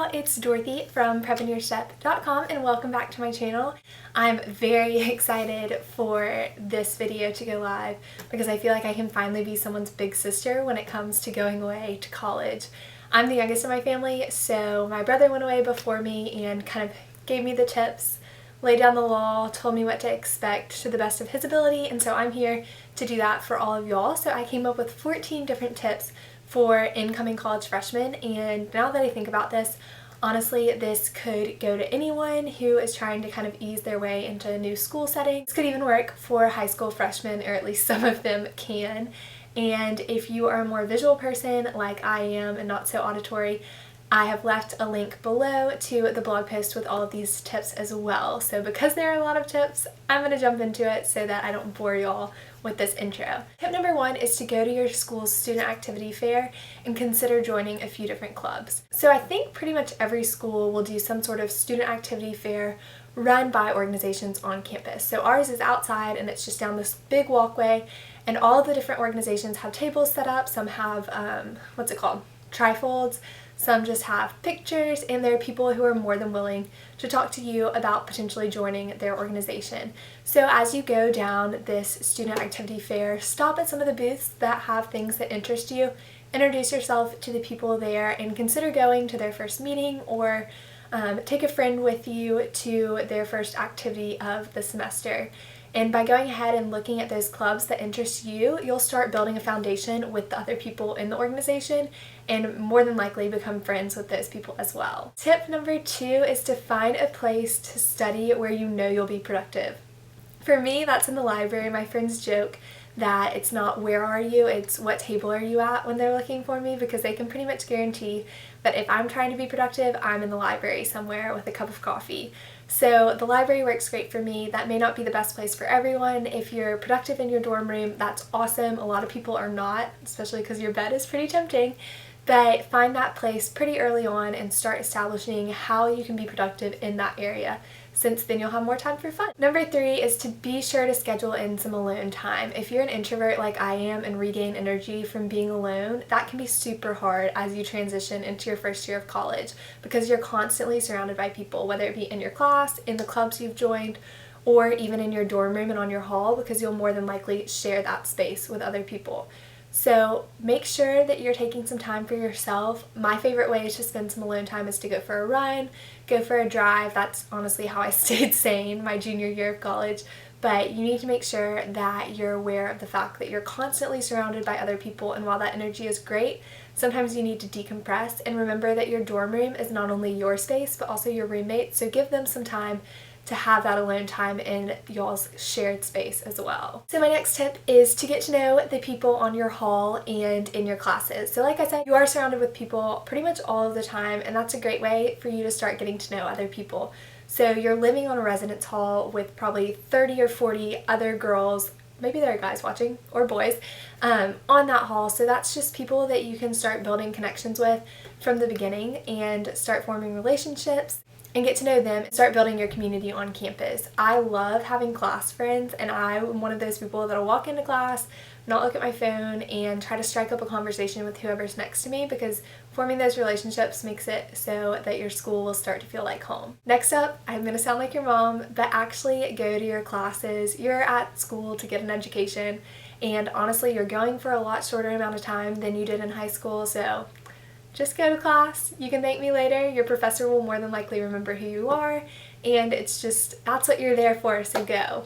y'all, it's Dorothy from PrepInYourStep.com and welcome back to my channel. I'm very excited for this video to go live because I feel like I can finally be someone's big sister when it comes to going away to college. I'm the youngest in my family, so my brother went away before me and kind of gave me the tips, laid down the law, told me what to expect to the best of his ability, and so I'm here to do that for all of y'all. So I came up with 14 different tips for incoming college freshmen, and now that I think about this, honestly, this could go to anyone who is trying to kind of ease their way into a new school setting. This could even work for high school freshmen, or at least some of them can. And if you are a more visual person like I am and not so auditory, I have left a link below to the blog post with all of these tips as well. So because there are a lot of tips, I'm going to jump into it so that I don't bore y'all with this intro. Tip number one is to go to your school's student activity fair and consider joining a few different clubs. So I think pretty much every school will do some sort of student activity fair run by organizations on campus. So ours is outside and it's just down this big walkway, and all of the different organizations have tables set up. Some have, trifolds. Some just have pictures, and there are people who are more than willing to talk to you about potentially joining their organization. So as you go down this student activity fair, stop at some of the booths that have things that interest you, introduce yourself to the people there, and consider going to their first meeting or take a friend with you to their first activity of the semester. And by going ahead and looking at those clubs that interest you, you'll start building a foundation with the other people in the organization and more than likely become friends with those people as well. Tip number two is to find a place to study where you know you'll be productive. For me, that's in the library. My friends joke that it's not where are you, it's what table are you at when they're looking for me, because they can pretty much guarantee that if I'm trying to be productive, I'm in the library somewhere with a cup of coffee. So the library works great for me. That may not be the best place for everyone. If you're productive in your dorm room, that's awesome. A lot of people are not, especially because your bed is pretty tempting. But find that place pretty early on and start establishing how you can be productive in that area, since then you'll have more time for fun. Number three is to be sure to schedule in some alone time. If you're an introvert like I am and regain energy from being alone, that can be super hard as you transition into your first year of college, because you're constantly surrounded by people, whether it be in your class, in the clubs you've joined, or even in your dorm room and on your hall, because you'll more than likely share that space with other people. So make sure that you're taking some time for yourself. My favorite way to spend some alone time is to go for a run, go for a drive. That's honestly how I stayed sane my junior year of college. But you need to make sure that you're aware of the fact that you're constantly surrounded by other people, and while that energy is great, sometimes you need to decompress and remember that your dorm room is not only your space but also your roommates, so give them some time to have that alone time in y'all's shared space as well. So my next tip is to get to know the people on your hall and in your classes. So like I said, you are surrounded with people pretty much all of the time, and that's a great way for you to start getting to know other people. So you're living on a residence hall with probably 30 or 40 other girls, maybe there are guys watching, or boys, on that hall. So that's just people that you can start building connections with from the beginning and start forming relationships and get to know them and start building your community on campus. I love having class friends, and I'm one of those people that'll walk into class, not look at my phone, and try to strike up a conversation with whoever's next to me, because forming those relationships makes it so that your school will start to feel like home. Next up, I'm gonna sound like your mom, but actually go to your classes. You're at school to get an education, and honestly, you're going for a lot shorter amount of time than you did in high school, so just go to class. You can thank me later. Your professor will more than likely remember who you are, and it's just, that's what you're there for, so go.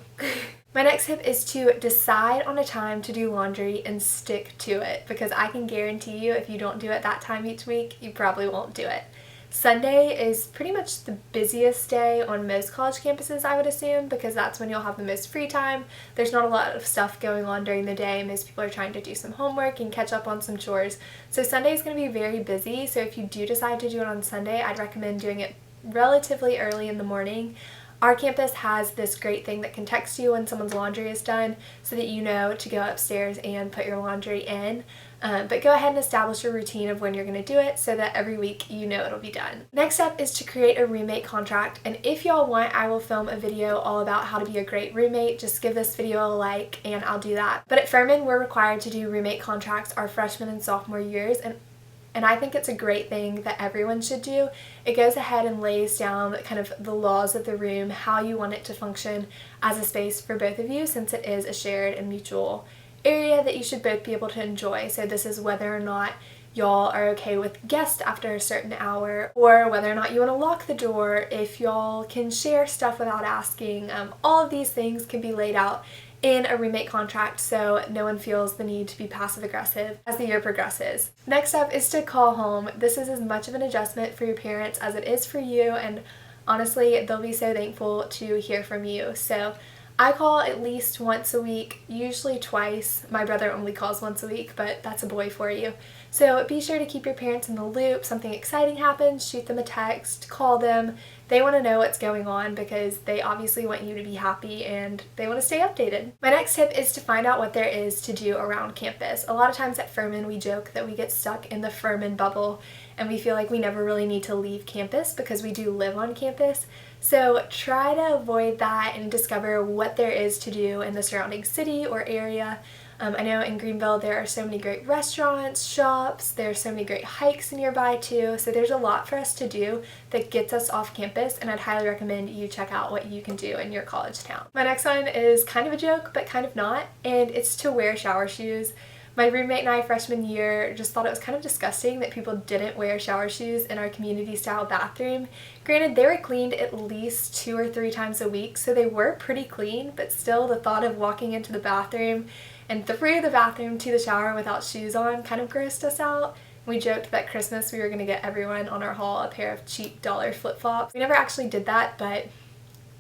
My next tip is to decide on a time to do laundry and stick to it, because I can guarantee you if you don't do it that time each week, you probably won't do it. Sunday is pretty much the busiest day on most college campuses, I would assume, because that's when you'll have the most free time. There's not a lot of stuff going on during the day. Most people are trying to do some homework and catch up on some chores. So Sunday is going to be very busy. So if you do decide to do it on Sunday, I'd recommend doing it relatively early in the morning. Our campus has this great thing that can text you when someone's laundry is done so that you know to go upstairs and put your laundry in. But go ahead and establish a routine of when you're going to do it so that every week you know it'll be done. Next up is to create a roommate contract, and if y'all want, I will film a video all about how to be a great roommate. Just give this video a like and I'll do that. But at Freshmen, we're required to do roommate contracts our freshman and sophomore years, and and I think it's a great thing that everyone should do. It goes ahead and lays down kind of the laws of the room, how you want it to function as a space for both of you, since it is a shared and mutual area that you should both be able to enjoy. So this is whether or not y'all are okay with guests after a certain hour, or whether or not you want to lock the door, if y'all can share stuff without asking. All of these things can be laid out in a roommate contract so no one feels the need to be passive aggressive as the year progresses. Next up is to call home. This is as much of an adjustment for your parents as it is for you, and honestly they'll be so thankful to hear from you. So I call at least once a week, usually twice. My brother only calls once a week, but that's a boy for you. So be sure to keep your parents in the loop. Something exciting happens, shoot them a text, call them. They want to know what's going on because they obviously want you to be happy and they want to stay updated. My next tip is to find out what there is to do around campus. A lot of times at Freshmen we joke that we get stuck in the Freshmen bubble and we feel like we never really need to leave campus because we do live on campus. So try to avoid that and discover what there is to do in the surrounding city or area. I know in Greenville there are so many great restaurants, shops, there are so many great hikes nearby too, so there's a lot for us to do that gets us off campus, and I'd highly recommend you check out what you can do in your college town. My next one is kind of a joke, but kind of not, and it's to wear shower shoes. My roommate and I freshman year just thought it was kind of disgusting that people didn't wear shower shoes in our community style bathroom. Granted, they were cleaned at least 2 or 3 times a week, so they were pretty clean, but still the thought of walking into the bathroom and through the bathroom to the shower without shoes on kind of grossed us out. We joked that Christmas we were going to get everyone on our hall a pair of cheap dollar flip-flops. We never actually did that, but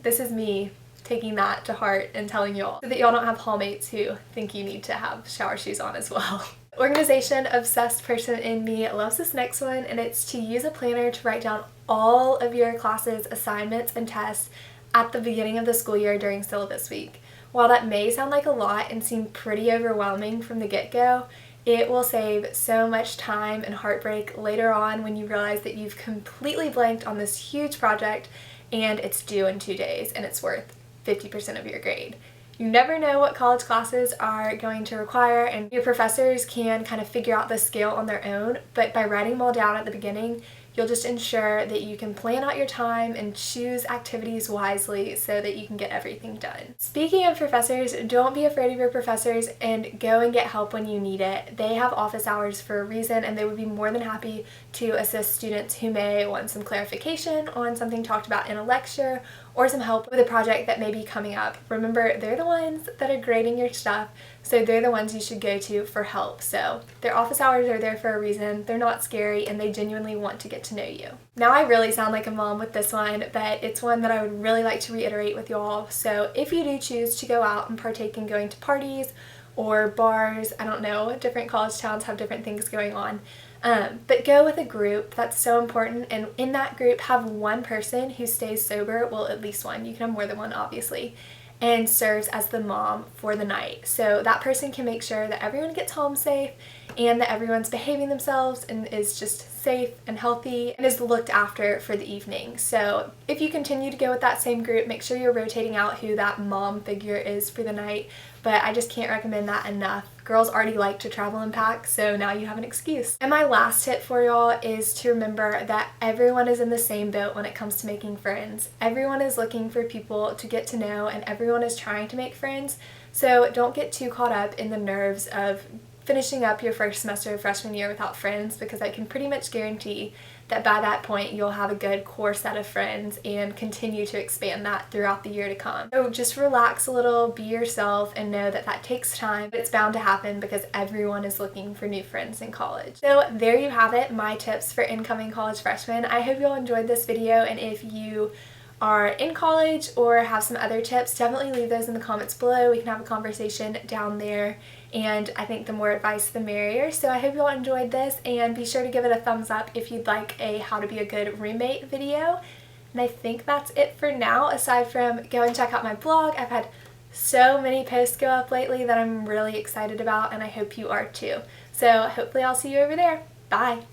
this is me taking that to heart and telling y'all so that y'all don't have hallmates who think you need to have shower shoes on as well. Organization obsessed person in me loves this next one, and it's to use a planner to write down all of your classes, assignments, and tests at the beginning of the school year during syllabus week. While that may sound like a lot and seem pretty overwhelming from the get-go, it will save so much time and heartbreak later on when you realize that you've completely blanked on this huge project and it's due in 2 days and it's worth 50% of your grade. You never know what college classes are going to require, and your professors can kind of figure out the scale on their own, but by writing them all down at the beginning, you'll just ensure that you can plan out your time and choose activities wisely so that you can get everything done. Speaking of professors, don't be afraid of your professors and go and get help when you need it. They have office hours for a reason, and they would be more than happy to assist students who may want some clarification on something talked about in a lecture or some help with a project that may be coming up. Remember, they're the ones that are grading your stuff, so they're the ones you should go to for help. So their office hours are there for a reason, they're not scary, and they genuinely want to get to know you. Now I really sound like a mom with this one, but it's one that I would really like to reiterate with y'all. So if you do choose to go out and partake in going to parties or bars, I don't know, different college towns have different things going on, but go with a group. That's so important, and in that group have one person who stays sober, well at least one, you can have more than one obviously, and serves as the mom for the night. So that person can make sure that everyone gets home safe and that everyone's behaving themselves and is just safe and healthy and is looked after for the evening. So if you continue to go with that same group, make sure you're rotating out who that mom figure is for the night, but I just can't recommend that enough. Girls already like to travel in packs, so now you have an excuse. And my last tip for y'all is to remember that everyone is in the same boat when it comes to making friends. Everyone is looking for people to get to know, and everyone is trying to make friends, so don't get too caught up in the nerves of finishing up your first semester of freshman year without friends, because I can pretty much guarantee that by that point you'll have a good core set of friends and continue to expand that throughout the year to come. So just relax a little, be yourself, and know that that takes time, but it's bound to happen because everyone is looking for new friends in college. So there you have it, my tips for incoming college freshmen. I hope you all enjoyed this video, and if you are in college or have some other tips, definitely leave those in the comments below. We can have a conversation down there, and I think the more advice the merrier. So I hope you all enjoyed this, and be sure to give it a thumbs up if you'd like a how to be a good roommate video. And I think that's it for now, aside from go and check out my blog. I've had so many posts go up lately that I'm really excited about, and I hope you are too. So hopefully I'll see you over there. Bye!